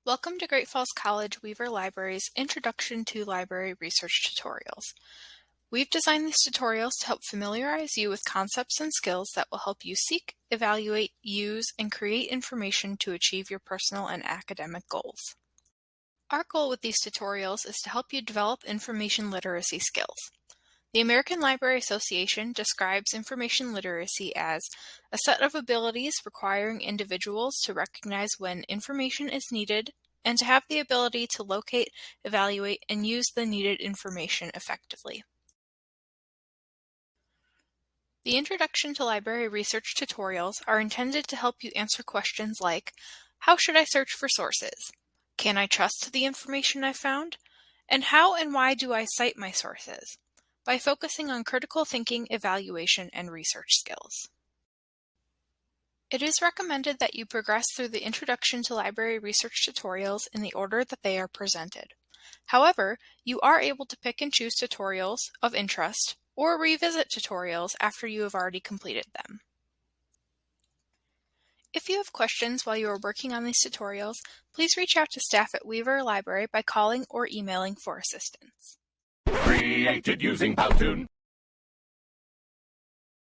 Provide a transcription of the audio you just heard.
Welcome to Great Falls College Weaver Library's Introduction to Library Research Tutorials. We've designed these tutorials to help familiarize you with concepts and skills that will help you seek, evaluate, use, and create information to achieve your personal and academic goals. Our goal with these tutorials is to help you develop information literacy skills. The American Library Association describes information literacy as a set of abilities requiring individuals to recognize when information is needed and to have the ability to locate, evaluate, and use the needed information effectively. The Introduction to Library Research tutorials are intended to help you answer questions like, how should I search for sources? Can I trust the information I found? And how and why do I cite my sources? By focusing on critical thinking, evaluation, and research skills. It is recommended that you progress through the Introduction to Library Research tutorials in the order that they are presented. However, you are able to pick and choose tutorials of interest or revisit tutorials after you have already completed them. If you have questions while you are working on these tutorials, please reach out to staff at Weaver Library by calling or emailing for assistance. Created using Powtoon.